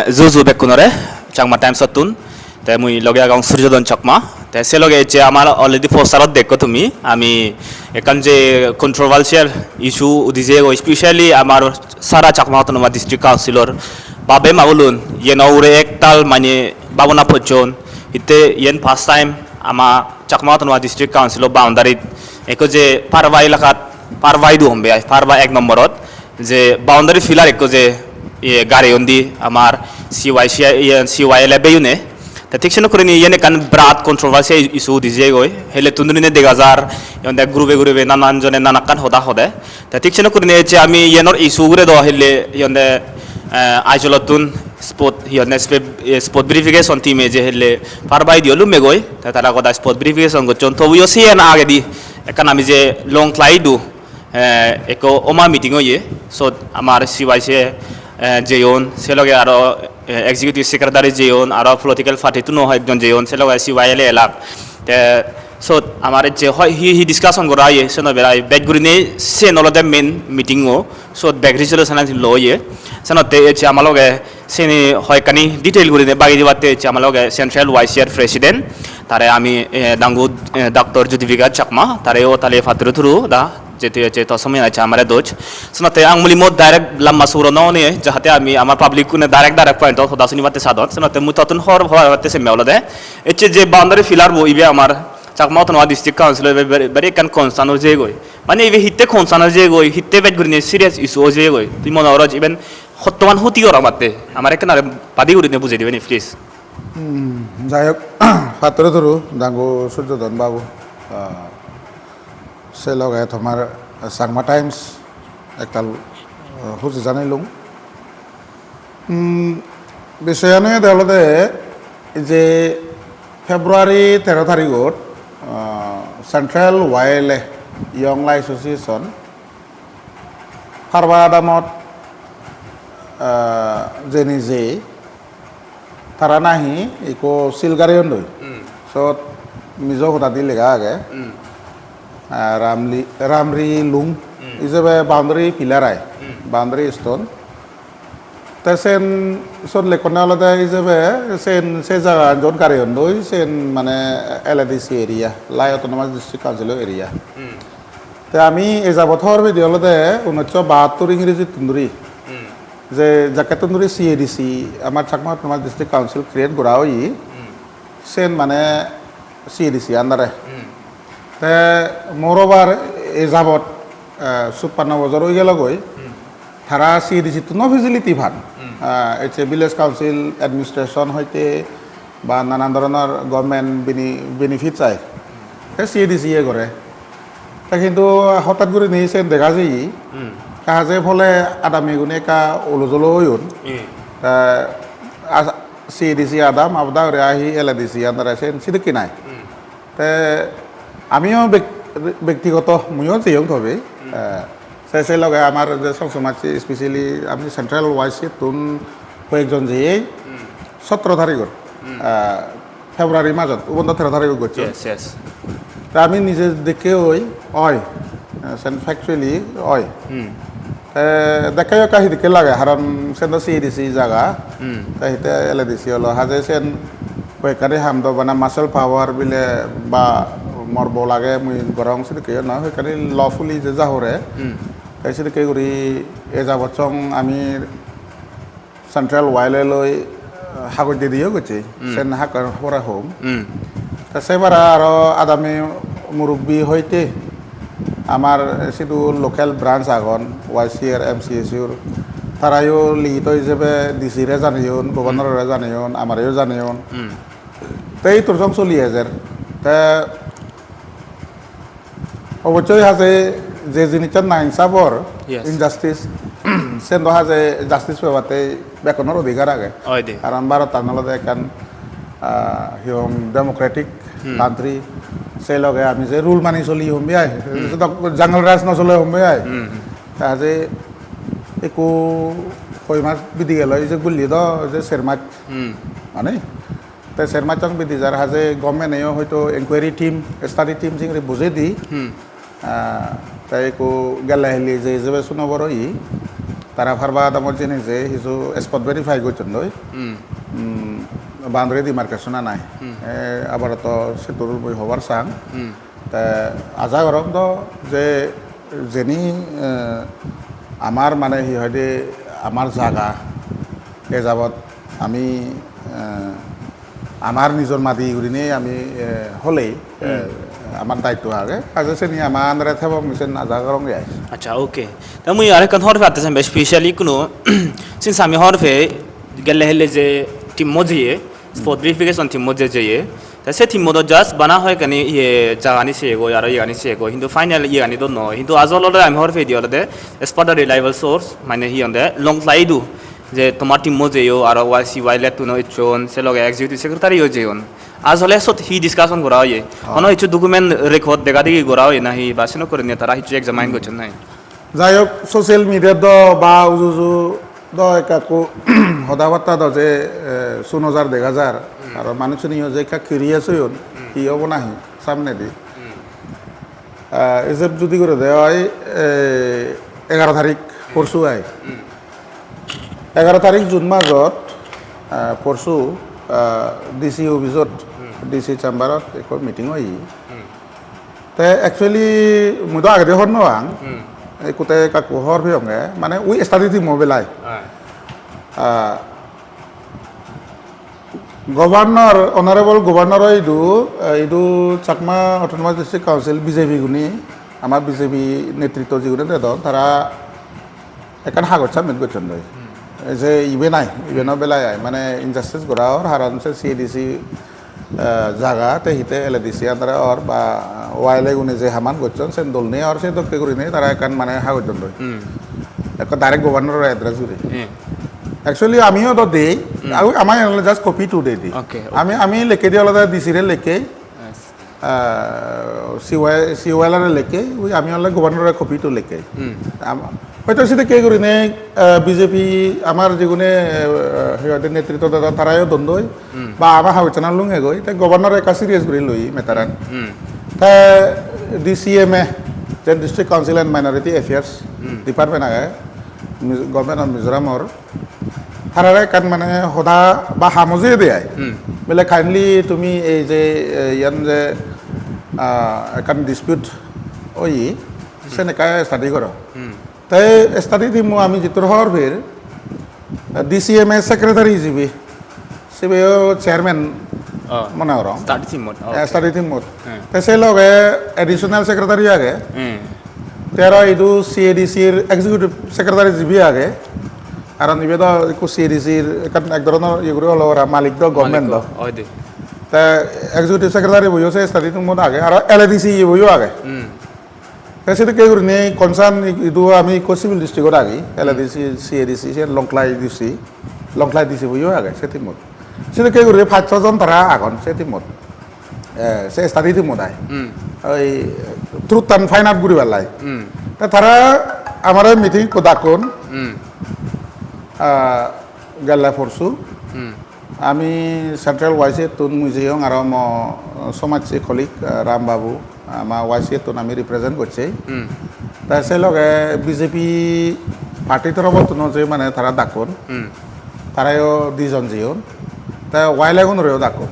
Zuzu bekunore Chakma Times Satun te mui loge agong Surjodon Chakma te se loge je amar already posterot dekko tumi ami ekan je controversial issue udije go especially amar sara Chakma Autonomous District Councilor babe mabulun yen aure ektal mane babona pochon ite yen first time ama Chakma Autonomous District Councilor boundary eko je Parva elakat Parva du hombe Parva ek nomborot যে boundary filler একো যে গাড়ি অন্দি আমার CYCA বেউনে তা ঠিক সেন করে নিয়ে কান ব্রাত কন্ট্রোভার্সি ইস্যু দিজে গই হেলে তুন্দুনে দেগাজার ইয়ন্দে গ্রুপে গ্রুপে নানান জনে নানা কান হদা হদে তা ঠিক সেন করে নিয়ে আমি ইয়েনর ইস্যু গুরে দ হেলে ইয়ন্দে আইজলতুন স্পট ইয়ন্দে স্পট ভেরিফিকেশন টিমে যে হেলে পারবাই দিও লুমে গই তা তারা কথা স্পট ভেরিফিকেশন গচন তো ইও সিএন আগে দি একান আমি যে long ক্লাইডু eko oma meeting oye so amar CYCA jeon seloge aro executive secretary jeon aro political party tu no hoy ekjon jeon seloge CYCA elak te so amar je hoy hi discussion gora ye seno berai backgurine se nolode main meeting o so back resolution an lo ye seno te che amaloge seni hoy kani detail gurine bagi dibate che amaloge central YCR president tare ami dangu Dr.JB Chakma tare o tale fatru thuru da যেতে যেতে সময় আছে আমার those সনাতে আং মুলি মত direct লাম্মা সুরো ননে যাহাতে আমি আমার পাবলিক কুনে ডাইরেক্ট পয়েন্ট অফ দাসনি বাতে সাদত সনাতে মু ততন হর হওয়াতে সে মেওলা দে এচে যে বাউন্ডারি ফিলার বো ইবে আমার Chakma Autonomous District Council very kan concern je goi মানে ইবে হিতে concern je goi হিতে বেট গুরিনে সিরিয়াস ইস্যু je goi তুই মনে অরজ ইভেন হত্তমান হতি ওর আমাতে আমার এখানে বাদি গুরিনে বুঝে দিবেন প্লিজ যাই হোক ফাতরে ধরু দাঙ্গু সূর্যধন বাবু সে লগে তোমার Chakma Times একতাল হুজি জানাইলুম বিষয়ানে দেওয়ালতে যে ফেব্রুয়ারি 13 তারিখত central wild young life association পারবা আদামত যে নিজে তারা নাহি ইকো সিলগারি হন্দই সত মিজো হতা দি লেগা আগে রামরি লুং ইজবে বাউন্ডারি পিলার আই বাউন্ডারি স্টোন তা সেন সন লেখনা আলাদা ইজবে সেন সে জায়গা জন কারি হন্দই সেন মানে LDC এরিয়া লাই অটোনমাস ডিস্ট্রিক্ট কাউন্সিল এরিয়া তা আমি এই যাবথর ভিডিও আলাদা 1972 ইংরেজি তুন্দুরি যে যাকে তুন্দুরি CADC আমার Chakma Autonomous District Council create করা হই সেন মানে CADC আন্ডারে তে মোরোবার এই যাবত 56 বছর হয়ে গেল গই তারা CADC তো ন ফেসিলিটি ভান এছে ভিলেজ কাউন্সিল অ্যাডমিনিস্ট্রেশন হইতে বা নানান ধরনের গভর্নমেন্ট বেনিফিট চাই CADC এ করে তা কিন্তু হঠাৎ করে নিয়েছেন দেখা যায় কাজে ফলে আদামি গুনে কা ওলজলো হইন CADC আদাম আবদা রে আহি LDC আন্দার আছেন সিদিকি নাই তে আমিও ব্যক্তিগত মইও যেও তবে সে লগে আমার যে সবসময় স্পেশালি আমি সেন্ট্রাল ওয়াইসি তুন কয়েকজন যে 17 তারিখত ফেব্রুয়ারি মাঝত 13 তারিখ গেছে তা আমি নিজে দেখে ওই হয় ফ্যাকচুয়ালি হয় দেখাই কাহি দেখে লাগে হারণ সেন CADC জায়গা তাইতে LDC হলো হাজে সেন কয়েকারি হামদ বানা মাসেল পাওয়ার বিলে বা মরব লাগে মুই গরং সিদিকে না হইকারি লফুলি যে যাহরে তাই সিদিকে করি এ যাবছং আমি সেন্ট্রাল ওয়াইলে লই হাগজ দিও গেছি সেন হাকার পরা হোম তা সেবারা আরো আদামি মুরব্বী হইতে আমার শুধু লোকাল ব্রাঞ্চ আগন YCR MCSUর তারাইও লিখিত হিসেবে ডিসিরে জানিয়ন গভর্নরে জানিয়ন আমারেও জানিয়ন তাই তোরসং চলি হাজার তা অবশ্যই হাজে যে জিনিসটা না ইনসাফর ইনজাস্টিস সেন হাজে জাস্টিস পাবাতে বেতনের অধিকার আগে কারণ ভারত আন্দোলনে এখান হিম ডেমোক্রেটিক কান্ট্রি সেই লগে আমি যে রুল মানি চলি হমি আই জাঙ্গল রাজ নচলে হমি আই হাজে একো কই মাছ বিধি গেল যে গুলি দ যে সেরমাছ মানে তাই সেরমাচং বিধি যার হাজে গভর্নমেন্টেও হয়তো এনকোয়ারি টিম স্টাডি টিম জিংরে বুঝে দি তাই একো গেলা হেলি যে হিসেবে শুনবর ই তারা ফারবা আদামত জেনেছে কিছু স্পট ভেরিফাই করছেন দই বাউন্ডারি ডিমার্কেশনা নাই আবার তো সেতুর বই হবার সাং তা আশা করম তো যে যেনি আমার মানে হি হয় আমার জায়গা এ যাবৎ আমি আমার নিজের মাটি ঘুরি নিয়ে আমি হলেই আমার দায়িত্ব আগে কাজে সে নিয়ে আমার আন্দারে থাকব মিশন আশা করম গে আচ্ছা ওকে তা মুই আরেকখান হরফে আতেছেন স্পেশালি কোনো সিন্স আমি হরফে গেলে হেলে যে টিম মজিয়ে স্পট ভেরিফিকেশন টিম মজে যেয়ে তা সে টিম মতো জাস্ট বানা হয় কেন ইয়ে জাগানি সেগো আর ইয়ানি সেগো কিন্তু ফাইনাল ইয়ানি দো নয় কিন্তু আজলরে আমি হরফে দিও দে স্পট রিলায়েবল সোর্স মানে হি অন দে লং লাইডু যে তোমার টিম মজেও আর ওয়াইসি ওয়াইলে তুনো ইচ্ছন সে লগে এক্সিকিউটিভ সেক্রেটারিও যেয়ন আজ হলে সত হি ডিসকাশন করা হয় কোনো কিছু ডকুমেন্ট রেকর্ড দেখা দেখি করা হয় না হি বা সেনো করে নিয়ে তারা কিছু এক্সামাইন করছেন নাই যাই হোক সোশ্যাল মিডিয়া দ বা উজু দ একাকু সদাবার্তা দ যে ১৬,০০০ ১০০০ আর মানুষ নিয়ে যে একা কিউরিয়াস হইন কি হব নাহি সামনে দি এসব যদি করে দেওয়া হয় ১১ তারিখ পরশু আয় ১১ তারিখ জুন মাসত পরশু ডিসি অফিসত ডিসি চেম্বাৰত এখন মিটিং হয় তে একচুৱেলি মই তো আগতে হর নং একোতে কাকু হর ফিয়ঙে মানে উই স্টাডি মোবাইলাই গভর্নর অনারেবল গভর্নর এইটো Chakma autonomous district council BJP গুনি আমার বিজেপি নেতৃত্ব যিগুলো দেন তারা এখান হাগত সাবমিট করছেন যে ইভেন্টর বেলায় মানে ইনজাস্টিস করা ওর হারানসে সিএডিসি জায়গা তে হিতে এলএডিসি আন্দারা ওর বা ওয়াইলে গুনে যে হামান করছেন সে দল নিয়ে আর সে দক্ষে করি নিয়ে তারা এখান মানে হাগত একটা ডাইরেক্ট গভর্নরের অ্যাড্রেস করি একচুয়ালি আমিও তো দিই আমার জাস্ট কপি টু দে দিই আমি লিখে দিই আলাদা ডিসিরে লিখে সিওয়াইলারে লিখে ওই আমি আলাদা গভর্নরের কপি টু লিখে হয়তো সেটা কে করি নেই বিজেপি আমার যেগুনে সিহঁতে নেতৃত্ব দাদা তারাও দ্বন্দ্ব বা আমার হাউচানা লুঙে গই তাই গভর্নর একা সিরিয়াস করে লই মেটারান তাই ডিসিএমএ যে district council and minority affairs department আগে গভর্নমেন্ট অফ মিজোরামর তারারে কান মানে সদা বা সামজে দেয় বলে কাইন্ডলি তুমি এই যে ইয়ান যে একান ডিসপিউট ওই সেনেকা স্টাডি করো তাই স্টাডি দিম আমি যিটোর হর ফির ডিসিএমএ সেক্রেটারি যিবি সিবিও চেয়ারম্যান মনে করো স্টাডি টিম মোট তাই সে লগে এডিশনাল সেক্রেটারি আগে তেরা এইটো সিএডিসির এক্সিকিউটিভ সেক্রেটারি যিবি আগে আর নিবেদ সিএডিসির এক ধরনের ইগুলো হলো ওরা মালিক দ গভর্নমেন্ট দ তা এক্সিকিউটিভ সেক্রেটারি বইছে স্টাডি টিম মোট আগে আর এলএডিসি বইও আগে সেটা কে করি নেই কনসার্ন ইটো আমি সিভিল ডিস্ট্রিক্টত আগে এলএডিসি সিএডিসি সে লংক্লাই দিছি বইও আগে সে টিমত সেটা কে করি ৫-৬ জন তারা আগন সে টিমত সে স্টাডি টিমত আয় ওই ট্রুথ অ্যান্ড ফাইন আর্ট ঘুরি পেলাই তা তারা আমার মিটিং ডাকুন গেলা পরশু আমি সেন্ট্রাল ওয়াইসি তুন মুজিয়ং আর সমাজ কলিগ রামবাবু আমার ওয়াইসি তুন আমি রিপ্রেজেন্ট করছি তা সে লগে বিজেপি পার্টি তরফত তুন যে মানে তারা ডাকুন তারাও 2 জন জিয়ন তা ওয়াইলাগুন রেও ডাকুন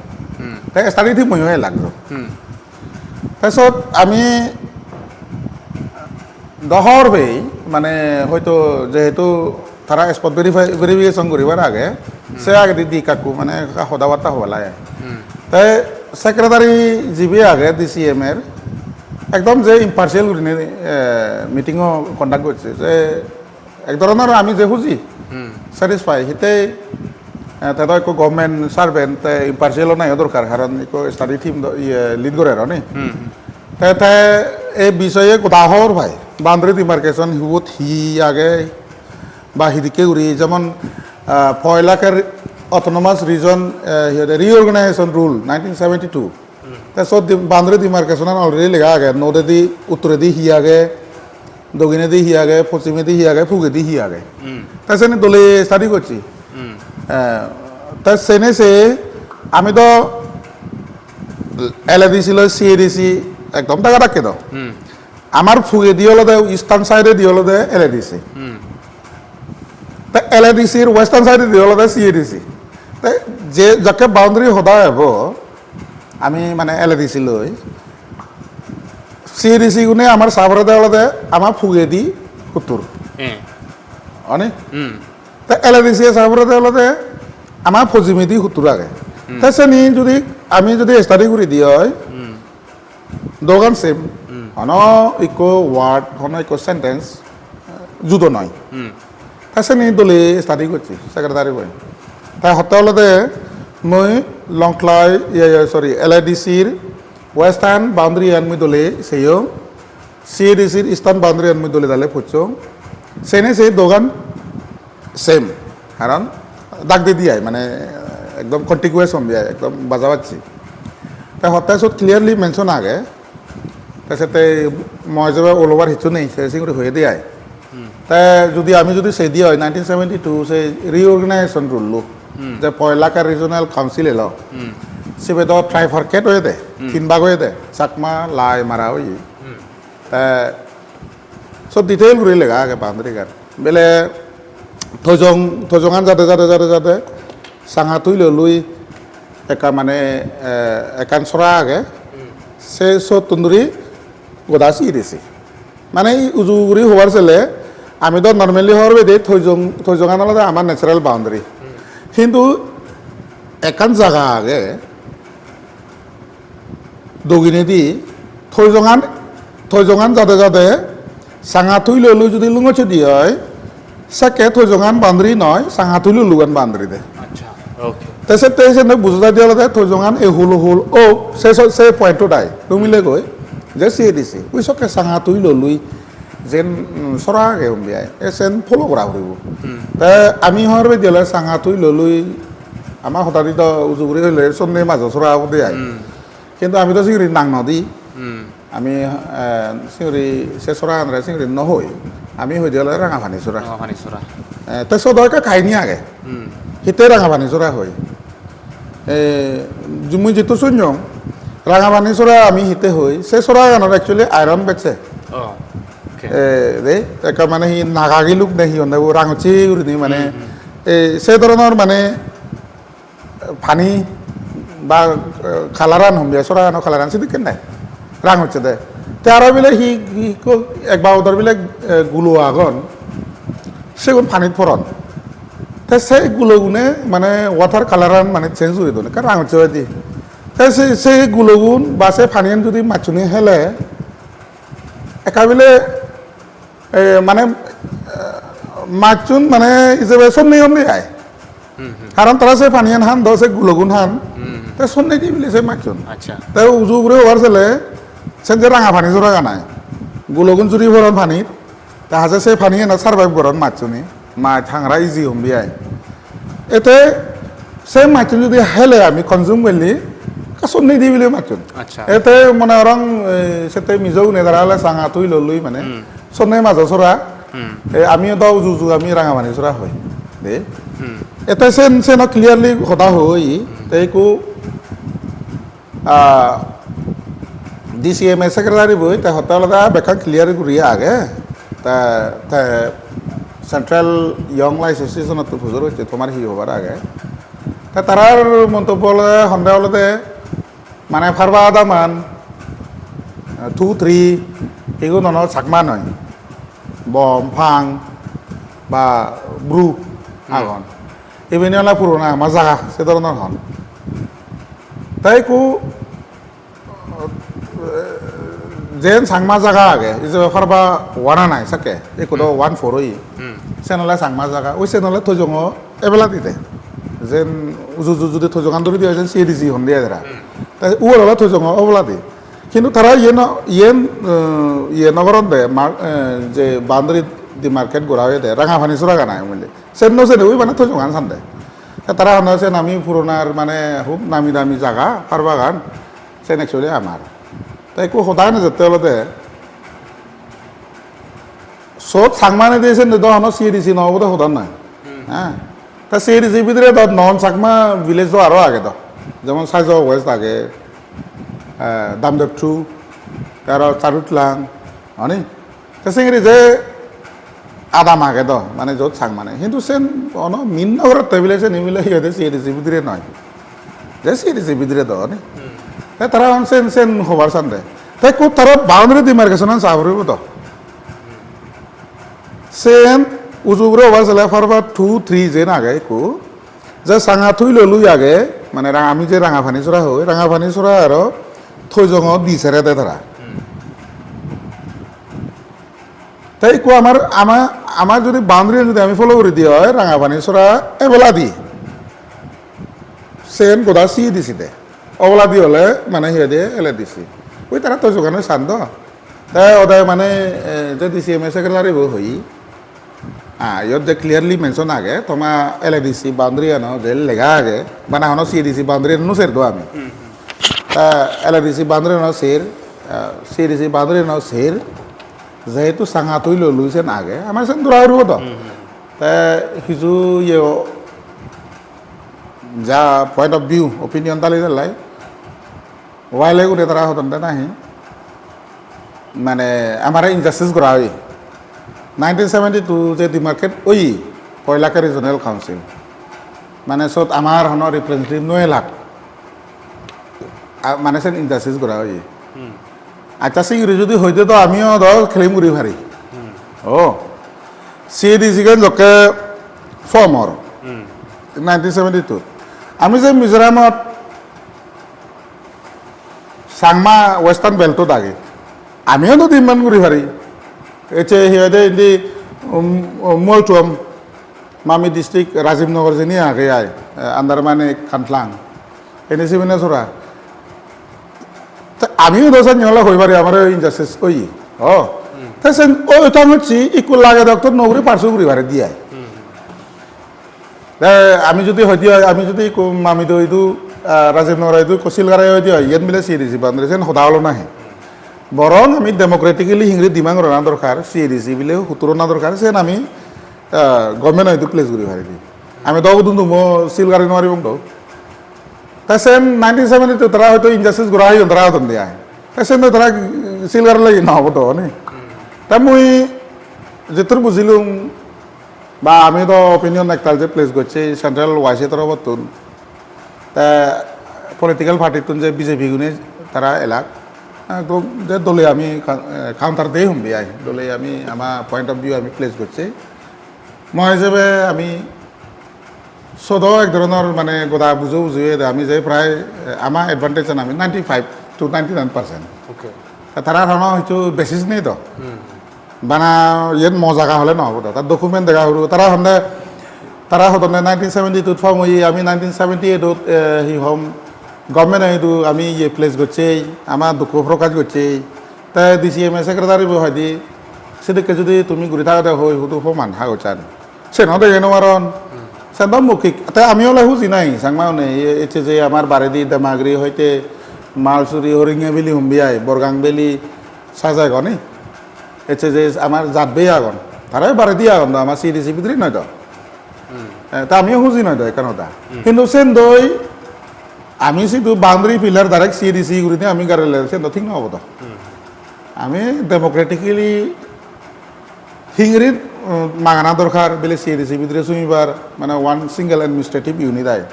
তাই স্টাডি ঠিক মহিও লাগলো তাৰপিছত আমি দহর বেই মানে হয়তো যেহেতু তারা স্পট ভেরিফিকেশন করিবার আগে সে আগে দি কাকু মানে সদাবার্তা হবালাই তাই সেক্রেটারি যিবি আগে ডিসিএম এর একদম যে ইম্পার্সিয়াল মিটিংও কন্ডাক্ট করছে যে এক ধরনের আমি যে খুঁজি স্যাটিসফাই হিতে তাদের একো গভর্নমেন্ট সার্ভেন্ট ইম্পার্সিয়ালও নাই দরকার কারণ একো স্টাডি টিম লিড করে আর নি তাই এই বিষয়ে দাহর ভাই বাউন্ডারি ডিমার্কেশন হুত হি আগে বা হিদিকে উড়ি যেমন 6 লাখের অটোনমাস রিজন রিঅর্গানাইজেশন রুল 1972 তাৰপিছত বাউন্ডারি ডিমার্কেশন অলরেডি লেখা আগে নদেদি উত্তরেদি হি আগে দক্ষিণেদি হি আগে পশ্চিমেদি হি আগে পূবেদি হি আগে তাৰপিছত দলে স্টাডি করছি তার সেনেসে আমি তো এলএডিসি লো সিএডিসি একদম টাকা রাখে দাও আমার ফুগে দিয়ে হলো ইস্টার্ন সাইডে দিয়ে হলো এলএডিসি তা LADCর ওয়েস্টার্ন সাইডে দিয়ে হলো CADC তাই যে যাকে বাউন্ডারি হদা হব আমি মানে LADC লই CADC গুণে আমার সাবরে দেওয়ালে আমার ফুগে দি উত্তর অনেক তা LADC সাবরে দেওয়ালে আমার ফজিমে দি উত্তর আগে তাই সে যদি আমি যদি স্টাডি করে দিই হয় দোকান সেম হন ইকো ওয়ার্ড হন ইকো সেন্টেন্স জুতো নয় তাই সে দলে স্টাডি করছি সেক্রেটারি বই তাই হতে মই লংক্লাই সরি LADCর ওয়েস্টার্ন বাউন্ডারি আন মুই দলে সেইও CADCর ইস্টার্ন বাউন্ডারি আন মুই দলে দালে ফুটছো সেনে সেই দোকান সেম কারণ দাগ দিয়ে দিয়ে মানে একদম কন্টিকুয়াস হম দিয়ে একদম বাজা পাচ্ছি তাই হতাশত ক্লিয়ারলি মেনশন আগে তাছাতে মই যে অল ওভার হিচু নেই সে করে হয়ে দিয়ে তাই যদি আমি যদি সেই দিয়ে হয় 1972 সেই রিঅর্গানাইজেশন রুললো যে পয়লাকা রিজনাল কাউন্সিল এলো সেবে তো ট্রাইফার্কেট হয়ে দে তিন ভাগ হয়ে দে চাকমা লাই মারা হই সব ডিটেইল ঘুরে লেগা আগে বাউন্ডারি গান বেলে থজঙান যাতে সাঙা তুই লুই একা মানে একান সরা আগে সে সব তন্দুরি গোদা CADC মানে উজুগুড়ি হওয়ার ছেলে আমি তো নর্মালি হওয়ার বেদে থজঙান আলাদা আমার ন্যাচারাল বাউন্ডারি কিন্তু একান জায়গা আগে দগিনে দি থজঙান যাতে সাঙা তুই লুই যদি লুঙছে দিয়ে হয় সাকে থজঙান বাউন্ডারি নয় সাঙা তুই লুগান বাউন্ডারি দে তেসে তেসে বুঝা দিয়ে আলাদা থজঙান এ হুল ও সে পয়েন্টটো দায় তুমিলে গৈ যে CADC ওই সকে সাঙা তুই লুই যেন সরা আগে উমিয়াই এ সেন ফলো করা হইব তা আমি হওয়ার বে দিলে সাঙা তুই লুই আমার হঠাৎ তো উজুগুড়ি হইলে সন্ধ্যে মাঝ সরা দে আই কিন্তু আমি তো সিঁড়ি নাং নদী আমি সিঁড়ি সে সরা আনরে সিঁড়ি নহই আমি হয়ে দিলে রাঙাপানি সরা তা সদয়কে খাইনি আগে হিতে রাঙাপানি সরা হই মুই যেহেতু শূন্য রাঙাপানি সরা আমি হিতে হই সে সরা গানত একচুয়ালি আয়রন বেচে একা মানে হি নাগাগি লোক নে হি রাঙচি উড়ি মানে সে ধরনের মানে ফানি বা খালারান হমিয়া সরানো খালারান সেদিক কেন নাই রাং হচ্ছে দে তে আরো বিলে হি একবার ওদের বিলে গুলো আগন সেগুন ফানিত ফরন তে সেই গুলোগুনে মানে ওয়াটার কালারান মানে চেঞ্জ হয়ে দোনে কারণ রাং হচ্ছে দি তে সেই গুলোগুন বা সে ফানিয়ান যদি মাছুনি হেলে একা বিলে মানে মাছুন মানে হিসেবে সন্নি হমনি আয় কারণ তারা সে পানিয়ান হান দ সে গুলগুন হান তে সন্নি দি বিলে সে মাছুন তাই উজু ঘুরে হওয়ার ছেলে সেন যে রাঙা ফানি জোড়া গানায় গুলগুন জুড়ি ভরন ফানিত তাহাজে সে ফানি না সার্ভাইভ করন মাছুনি মাছ হাংরা ইজি হমবি আয় এতে সে মাছুন যদি হেলে আমি কনজিউম করলি সন্নি দি বিলে মাছুন এতে মানে রং সেতে মিজৌ নেদারালে সাঙা তুই লুই মানে সন্নি মাছ সরা আমিও দাও উজু আমি রাঙা ফানি জোড়া হয় দে এটা সেন ক্লিয়ারলি কথা হই তাইকো DCMA সেক্রেটারি বই তা হতে আলাদা বেকার ক্লিয়ার করিয়া আগে তা সেন্ট্রাল ইয়ং লাইফ এসোসিয়েশন তো ফুজর হচ্ছে তোমার হি হবার আগে তা তারার মন্তব্য সন্দেহ হলতে মানে ফারবা আদামান 2, 3 এগুলো ন চাকমা নয় বম ফাং বা ব্রু আগন এমনি হলে পুরোনা আমার জাগা সে ধরনের হন তাই কো যেন সাংমা জাগা আগে ফারবা ওয়ানা নাই চাকে একো 1-4 হই সেনলে সাংমা জাগা ওই সেনলে থজঙ এবেলা দিতে যেন উজু যদি থজঙান ধরে দিয়ে CADC হন দিয়ে যারা তাই ওলা থজঙ অবলা দি কিন্তু তারা ইয়ে নগরত দে যে বাউন্ডারি দি মার্কেট গোড়া হয়ে দে রাঙা ফানি চোরা গানায় বলে সেন সেন ওই মানে থজঙান সান্দে তারা হন আমি পুরোনার মানে খুব নামি দামি জায়গা পারবা গান সেন একচুয়ালি আমার তাই একো সদায় না যেতে হলতে সব সাংমানে দিয়েছেন দহন CADC নহবতে সদান নাই হ্যাঁ তা CADC ভিতরে নন চাকমা ভিলেজ তো আরও আগে তো যেমন সাইজ ওয়েস্ট আগে দামদেবচু তার চারুটলাং হনি তা সেঙ্গি যে আদাম আগে দ মানে য'ত চাং মানে কিন্তু সেন অন মিন নগৰত তৈবিলে সে নিমিলে সিহঁতে CIDC ভিতরে নয় যে CIDC ভিতরে দ নে তারা সেন সেন হবার চান দে তাই খুব তারা বাউন্ডারি ডিমার্কেশন চাবরিব তো সেন উজুগ্র হবার চলে ফারবা 2-3 যেন আগে কো যে চাঙা থুই ললুই আগে মানে আমি যে রাঙা ফানি চড়া হয় রাঙা ফানি চড়া আর থৈ জঙ দি ছেড়ে দে তারা তাই কো আমার যদি বাউন্ডারি যদি আমি ফলো করে দিয়ে হয় রাঙা পানি চড়া এবেলা দি সেন গোদা CIDC দে অবলা দি হলে মানে সিহঁতে এলে দিছি ওই তারা তো যোগানো চান দ তাই ওদায় মানে যে DCMA সেক্রেটারি হই ইয়ত যে ক্লিয়ারলি মেনশন আগে তোমার LADC বাউন্ডারি আনো যে লেখা আগে মানে হনো CIDC বাউন্ডারি নো সের দো আমি LADC বাউন্ডারি নো সের CIDC বাউন্ডারি নো সের যেহেতু চাঙা তুই লুইছেন আগে আমার সেন দূরা হইব তো কিছু ইয়ে যা পয়েন্ট অফ ভিউ ওপিনিয়ন তালি দিলাই ওয়াইলে করে তারা হতন নাহি মানে আমার ইনজাস্টিস করা হয় 1972 যে ডিমার্কেট ওই পয়লাকে রিজনাল কাউন্সিল মানে সত আমার হন রিপ্রেজেন্টেটিভ 9 লাখ মানে সেন ইনজাস্টিস করা হয় আচ্ছা সিংড়ি যদি হইতে তো আমিও ধর খেলি মুড়ি ভারি ও CIDC গান যকে ফর্মর 1972 আমি যে মিজোরামত চাংমা ওয়েস্টার্ন বেল্টত আগে আমিও তো ইমান ঘুরি ভারি এছে সিহঁতে ইন্দি মলটুয়াম মামি ডিস্ট্রিক্ট রাজীবনগর যেনি আগে আয় আন্দারমানে খানফ্লাং এনেছি মানে চোরা আমিও দোষণ নিহলা হই পারি আমার ইনজাস্টিস ওই ও তাই সেন ওইটা হচ্ছি ইকুয়াল লাগে ডক্টর নগরী পার্শ্ব ঘুরি ভারে দিয়ে আমি যদি হইতে হয় আমি যদি মামি তো হয়তো রাজীবনগর হয়তো কচিলগারে হইতে হয় ইয়াত মিলে CIDC বান্ধে সেন সদা হলো নাহে বরং আমি ডেমোক্রেটিক্যালি হিংরি ডিমাং রানা দরকার CIDC বিলে হুতুর না দরকার সেন আমি গভর্নমেন্ট হয়তো প্লেস ঘুরি ভারি দিই আমি তো দুন্দু মো সিলগারি নোৱাৰিব তো তাই সেন 1972 তারা হয়তো ইনজাস্টিস করা হয় তারা হতন দিয়া তাই সেন তারা সিলগার লাগি নহব তো নে তা মুই যেতর বুঝিলুম বা আমি তো অপিনিয়ন একটা যে প্লেস করছে সেন্ট্রাল ওয়াইসে তরফতুন তা পলিটিক্যাল পার্টিতুন যে বিজেপি গুনে তারা এলাক একদম যে দলে আমি কাউন্টার দিয়ে হুম বিয়াই দলে আমি আমার পয়েন্ট অফ ভিউ আমি প্লেস করছি মই হিসেবে আমি সদৌ এক ধরনের মানে গোদা বুঝো বুঝিয়ে আমি যে প্রায় আমার এডভান্টেজ আমি 95 to 99% ওকে তারা ধরনের হয়তো বেসিস নেই তো বানা ইয়াত মজাকা হলে নহব তো তার ডকুমেন্ট দেখা হলো তারা হতনে 1972 ফর্ম হই আমি 1978 হি হোম গভর্নমেন্ট হয়তো আমি ইয়ে প্লেস করছি আমার দুঃখ প্রকাশ করছি তাই DCMA সেক্রেটারি হয়দি সেদিকে যদি তুমি ঘুরে থাকতে হই হতো সমান হাগচান সে নদে যেন মারণ সেন মৌখিক তাই আমিও হুজি নাই সাংমাও নেই এছে যে আমার বারেদি দেমাগরি হইতে মালচুরি হরিঙ্গা বেলি হুম্বিয়াই বরগাং বেলি সাজায় গনি এছে যে আমার জাতবে আগন তারাই বারেদি আগন তো আমার CIDC ভিতরে নয় তো তা আমিও হুজি নয় তো এখানটা কিন্তু সেন দই আমি শুধু বাউন্ডারি পিলার ডাইরেক্ট CIDC গুলিতে আমি গাড়ি সেন তো ঠিক নহব তো আমি ডেমোক্রেটিক্যালি হিংরিত মাগানা দরকার বেলে CIDC ভিতরে সুমিবার মানে ওয়ান সিঙ্গেল অ্যাডমিনিস্ট্রেটিভ ইউনিট আয়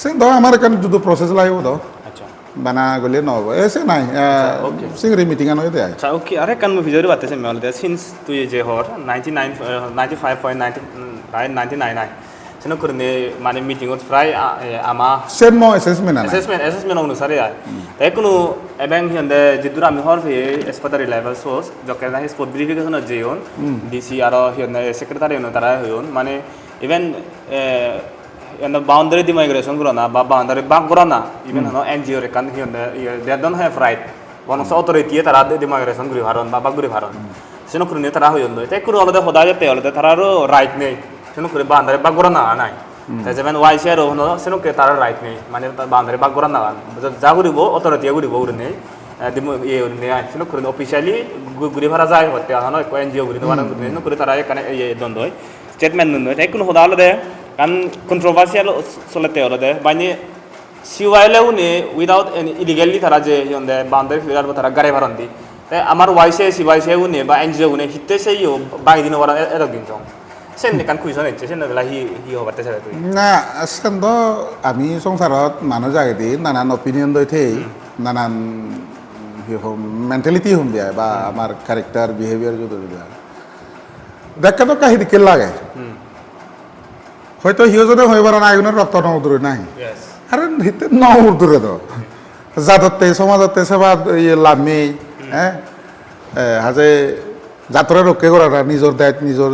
সেন তো আমার এখানে যদি প্রসেস লাগবে তো বানা গলে নহব এসে নাই সিংরি মিটিং আনো দে আচ্ছা ওকে আরে কান ভিডিওরে বাতেছে মেল দে সিন্স তুই যে হর 95.99 সেন করনে মানে মিটিং অত ফ্রাই আমা সেন মো অ্যাসেসমেন্ট অনুসারে আয় তাই কোনো এবং হিন্দে যেদুর আমি হর ভে এসপাতারি লেভেল সোর্স জকে না স্পট ভেরিফিকেশন যেয়ন ডিসি আর হিন্দে সেক্রেটারি ন তারা হয়ন মানে even and the boundary demigration grona ba boundary back grona even no NGO rekan hiende they don't have right one of authority tara demigration guri haron ba guri haron sino kurne tara hoyondo te kuru alode hoda jate alode tararo right nei sino kure boundary back grona nai te jemen why share hono sino ke tara right nei mane boundary back grona ja guribo authority guribo urne dimo ye urne sino kurne officially guri bhara jai hote hono NGO guri no guri sino kure tara ekane ye dondoi statement no te kunu hoda alode kan controversial solete olode bani CYCA without any illegally tara je yonde boundary figure tara gare bharandi তে আমার ওয়াইসে CYCA উনি বা NGO উনি হিতে সেইও by দিন ওরা এরক দিন জং সেন কান কুইজন হচ্ছে সেন বেলা হি হবাতে চাই তুই না সেন্দ আমি সংসারত মানুষ জাগেদি নানান অপিনিয়ন দই থেই নানান মেন্টালিটি হুম বিয়া বা আমার ক্যারেক্টার বিহেভিয়ার যদি বিয়া দেখা তো কাহিনী কে লাগে হয়তো হিও যদি হইবার না আগুনের রক্ত নদূরে নাই আরে হিতে নদূরে তো জাততে সমাজতে সেবা ইয়ে লাভ নেই হ্যাঁ হাজে জাতরে রক্ষে করা না নিজের দায়িত্ব নিজের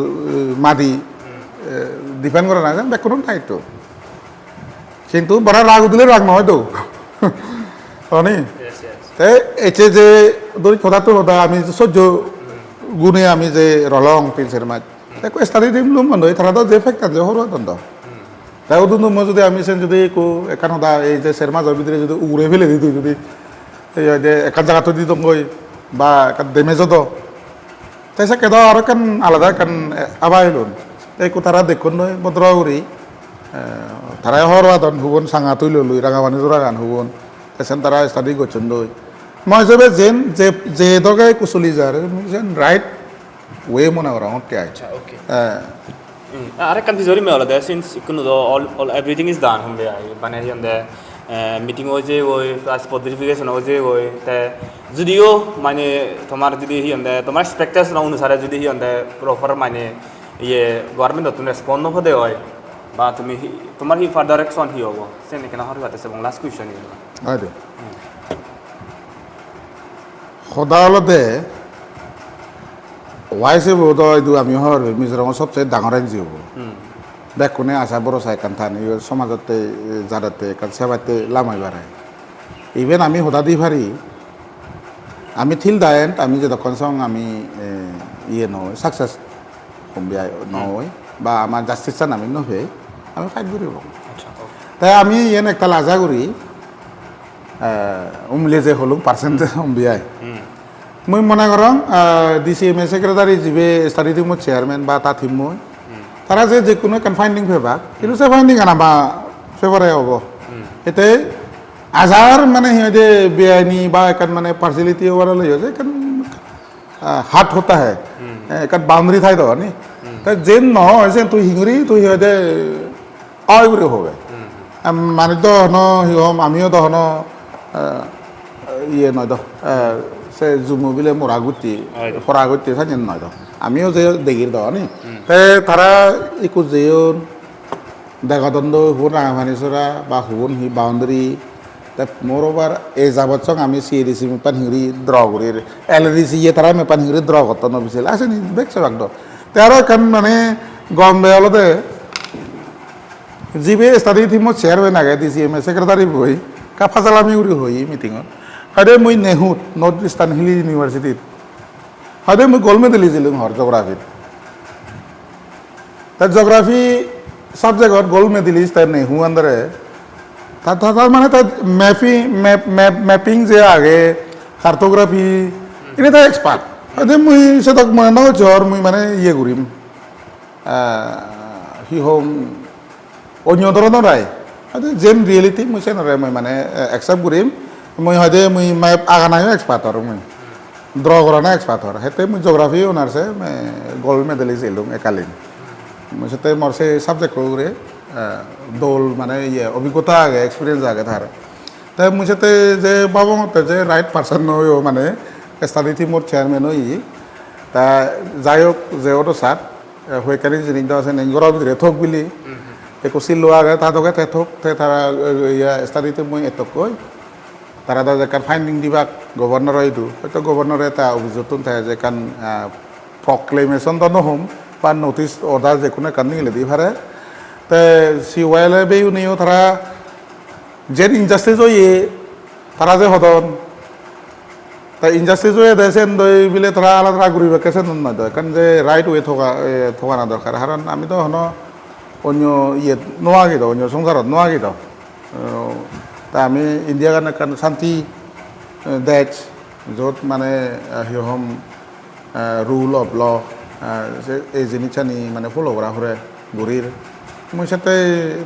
মাদি ডিপেন্ড করে না ব্যাক কোনো দায়িত্ব কিন্তু বড় রাগ দিলে রাগ নয় তো অনি তাই এতে যে ধরি কথা তো কথা আমি সহ্য গুণে আমি যে রলং পিলসের মাছ তাই স্টাডি টিম লুম বন্ধ তারা তো যে ফ্যাক্টর যে হরো দন্দ তাই ওদুন মই যদি আমি সেন যদি একো একান হদা এই যে সেরমাজর ভিতরে যদি উড়ে ফেলে দিত যদি এই যে একান জায়গাতে দিত গই বা একান ডেমেজও তো তাই সে কেদ আর কান আলাদা কান আবার এলুন এই তারা দেখুন নয় বদ্রগুড়ি তারা হরওয়াদন হুবন সাঙা তুই লই রাঙাবানি জোড়া গান হুবন এসেন তারা স্টাডি করছেন দই মই হিসাবে যেন যে দরকার কুচলি যার যেন রাইট ওয়ে মনে করা ওকে আচ্ছা ওকে আরে কান ভিজরি মে আলাদা সিন্স কোনো অল এভরিথিং ইজ ডান হুম বেয়া মানে হিন্দে মিটিং হয়েছে ওই প্লাস ভেরিফিকেশন হয়েছে ওই তে যদিও মানে তোমার যদি হিন্দে তোমার এক্সপেকটেশন অনুসারে যদি হিন্দে প্রপার মানে ইয়ে গভর্নমেন্ট নতুন রেসপন্ড নকরে হয় বা তুমি তোমার হি ফার্দার অ্যাকশন হি হবো সেন কেন হরি বাতেছে এবং লাস্ট কোয়েশ্চন হয় দে সদালতে ওয়াইসে বোধ হয় আমি হর মিজোরামত সবচেয়ে ডাঙর এনজিও দেখ কোনে আশা বড় চাই কান থান সমাজতে জাদাতে কান সেবাতে লামাই বাড়ায় ইভেন আমি হদা দি পারি আমি থিল দায়েন্ট আমি যে দোকান সং আমি ইয়ে নয় সাকসেস কমবিয়ায় নয় বা আমার জাস্টিস চান আমি নহে আমি ফাইট করিব তাই আমি ইয়েন একটা লাজা করি উমলে যে হলুম পার্সেন্টেজ উমবিয়ায় মই মনে করং DCMA সেক্রেটারি যিবে স্টাডি টিমর চেয়ারম্যান বা তা থিম মই তারা যে কোনো কান ফাইন্ডিং ফেবাক কিন্তু সে ফাইন্ডিং আনা বা ফেভারে হব এতে আজার মানে সিহঁতে বেআইনি বা একান মানে পার্সিয়ালিটি ওভার লই যে কান হাট হতা হে একান বাউন্ডারি থাই দনি তা যেন নহয় যে তুই হিঙুরি তুই সিহঁতে অয় করে হবে মানে তো হন হিহম আমিও তো হন ইয়ে নয় তো সে জুমু বিলে মোরাগুতি ফরাগুতি সাজেন নয় তো আমিও যে দেখির দনি তে তারা ইকু যেয়ন দেখাদণ্ড হুবন রাঙামানিসরা বা হুবন হি বাউন্ডারি তা মোর ওভার এই যাবত সং আমি CADC মেপান হিঙুরি দ্র করির LDC ইয়ে তারা মেপান হিঙুরি দ্র করতে নবিছিল আসেনি দেখছে বাকদ তারও কান মানে গম বেয়ালতে যিবে স্টাডি টিমত চেয়ারম্যান আগে DCMA সেক্রেটারি বই কাফাজালামি উড়ি হই মিটিংত হয়তো মই নেহুত নর্থ ইস্টার্ন হিল ইউনিভার্সিটিত হয়তো মই গোল্ড মেডেলিছিলাম হর জিওগ্রাফিত তার জিওগ্রাফি সাবজেক্টত গোল্ড মেডেলিস্ট তার নেহু আন্দারে তার মানে তার ম্যাপিং যে আগে কার্টোগ্রাফি এটা তার এক্সপার্ট হয়তো মই সেটা মনে না জ্বর মই মানে ইয়ে করিম হি হোম অন্য ধরনের রায় হয়তো যেন রিয়েলিটি মই সে নরে মই মানে একসেপ্ট করিম মই হয়তো মই ম্যাপ আগানায়ও এক্সপার্ট আর মই ড্র করানো এক্সপার্ট আর হেতে মই জিওগ্রাফি ওনারছে গোল্ড মেডেলিস্ট এলুম একালীন মই সাথে মোর সে সাবজেক্ট করে দোল মানে ইয়ে অভিজ্ঞতা আগে এক্সপিরিয়েন্স আগে তার তাই মই সাথে যে বাবু মতে যে রাইট পার্সন নয় মানে স্টাডি টিমর চেয়ারম্যান হই তা যাই হোক যে ওটো সার হইকারি জিনিস আছে নেঙ্গর ভিতরে থক বুলি একো চিল লোৱা আগে তাহাঁতকে তেথক তারা ইয়া স্টাডি টিম মই এতক কই তারা তো কান ফাইন্ডিং দিবা গভর্নর এইটো হয়তো গভর্নরে এটা অভিযোগ থাকে যে কান প্রক্লেমেশন তো নহম বা নোটিস অর্ডার যে কোনো কান নিলে দি পারে তে CYCA নিও তারা যে ইনজাস্টিস হয়ে তারা যে হদন তা ইনজাস্টিস হয়ে দেশেন দই বিলে তারা আলাদা ঘুরিবে কেসে নয় দয় কারণ যে রাইট ওয়ে থকা না দরকার কারণ আমি তো হন অন্য ইয়ে নোয়াগি দাও অন্য সংসারত নোয়াগি দাও তা আমি ইন্ডিয়া কাৰণে কাৰণ শান্তি দেশ য'ত মানে সিহম রুল অফ ল এই জিনিসখানি মানে ফলো করা হরে ঘুরির মই সাথে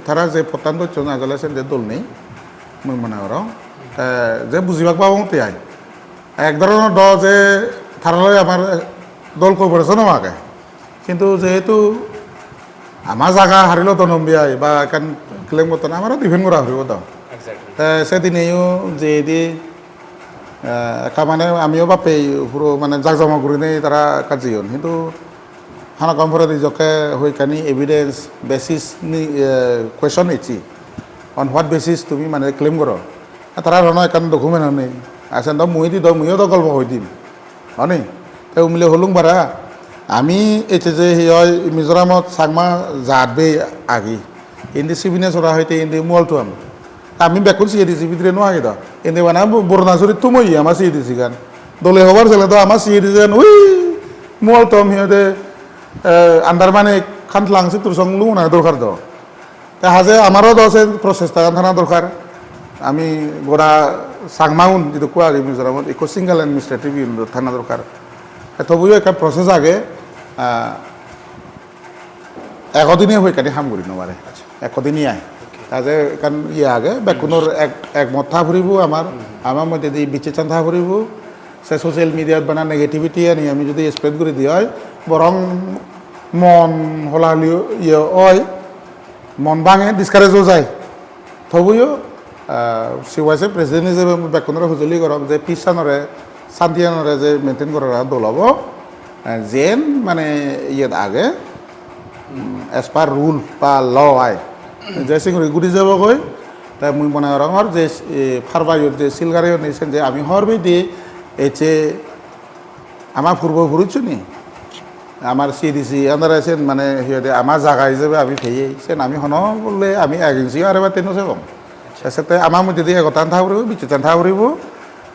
তারা যে প্রত্যন্ত নাজালাইছেন যে দল নেই মই মনে করো যে বুঝিবাক পাবো তে আই এক ধরনের ড যে থারালৈ আমার দল কর্পোরেশন আমাকে কিন্তু যেহেতু আমার জায়গা হারিলেও তো নম্বিয়াই বা এখান ক্লেম করতো না আমারও ডিফেন্ড করা হইব তো সেদিনেও যে দি মানে আমিও বাপে পুরো মানে জাকজমা করে নেই তারা কাজিয়ন কিন্তু হানা কমফোরে নিজকে হইকানি এভিডেন্স বেসিস নি কুয়েশন ইচ্ছি অন হোয়াট বেসিস তুমি মানে ক্লেম করো তারা ধরনের এখান ডকুমেন্ট নেই আসেন তো মুই দি দ মুইও তো গল্প হই দিম হয়নি তাই উমিলে হলুং বারা আমি এতে যে হয় মিজোরামত চাকমা জাতবে আগি ইন্দি সিবিনে চড়া হইতে ইন্দি মুয়ালটো আমি বেকুন সিয়ে দিছি ভিতরে নো আগে তো ইন্দি মানে বরুণাচুরি তুমই আমার সিয়ে দিছি গান দলে হবার ছেলে তো আমার সিয়ে দিছেন উই মুয়ালটো সিহঁতে আন্দার মানে খান লাংছে তোর সঙ্গে লুম না দরকার তো তা হাজে আমারও দশে প্রচেষ্টা থানা দরকার আমি গোড়া চাকমাউন যেটা কোয়া আগে মিজোরামত ইকো সিঙ্গেল এডমিনিস্ট্রেটিভ ইউনিট থানা দরকার তবুও একটা প্রসেস আগে একদিনে হয়ে কাটি হাম করি নমারে একদিনই আয় তাতে কারণ ইয়ে আগে বেকুনোর একমত থা ফুরিব আমার মধ্যে দিয়ে বিচেতন থা ফুরিব সে সোশ্যাল মিডিয়াত বানা নেগেটিভিটি আনি আমি যদি স্প্রেড করে দিই হয় বরং মন হলালিও ইয়ে হয় মন ভাঙে ডিসকারেজও যায় তবুও CYCA প্রেসিডেন্ট হিসেবে বেকুনোর হুজুলি করম যে পিছানরে শান্তিয়ানরে যে মেনটেন করার দল হব যেন মানে ইয়েত আগে এজ পার রুল বা ল আয় যে সিংহরি গুড়ি যাব কই তাই মুই মনে রঙর যে ফারবাইয়ত যে সিলগারিও নিয়েছেন যে আমি হরবে দিয়ে এছে আমার পূর্বপুরুষ নি আমার CDC আন্দার আছেন মানে সিহঁতে আমার জায়গা হিসেবে আমি ফেয়েছেন আমি হন বললে আমি এগেন্সি আর এবার তেনো চাবম সাথে আমার মধ্যে দিয়ে একতান থা ফুরিব বিচেতন থা ফুরিব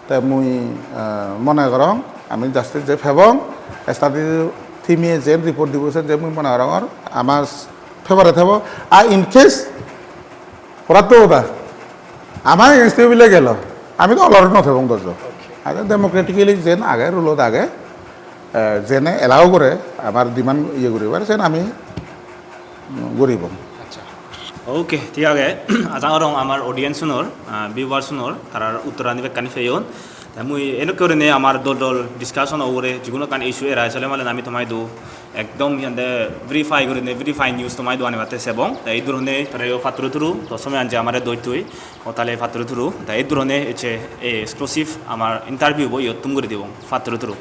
তাই মুই মনে করং আমি জাস্টিস যে ফেবং স্টাডি থিমিয়ে যেন রিপোর্ট দিবছেন যে মুই মনে করং আমার ফেভারে থাকব আর ইন কেস ওরা তো ওটা আমার এগেন্সটি বিলে গেল আমি তো অলরেডি নথেবং দর্জ আগে ডেমোক্রেটিক্যালি যেন আগে রুলত আগে যেনে এলাও করে আমার ডিমান্ড ইয়ে করিবার সেন আমি গরিব ওকে ঠিক আছে আজাং রং আমার অডিয়েন্সনৰ ভিউৱাৰ্ছনৰ তাৰ উত্তৰাণী বেকানি ফেয়ন মুই এনে করে নে আমার দল ডিসকাশন ওরে যিকোনো কান ইস্যু এরা আসলে মানে আমি তোমায় দু একদম ইয়াতে ভেরিফাই করে নে ভেরিফাই নিউজ তোমায় দু আনে বাতে সেবং তাই এই ধরনে তারা ফাত্র থ্রু দশমে আনছে আমার দৈতুই ও তাহলে ফাত্র থ্রু তাই এই ধরনে এক্সক্লুসিভ আমার ইন্টারভিউ বই তুম করে দিব ফাত্র থ্রু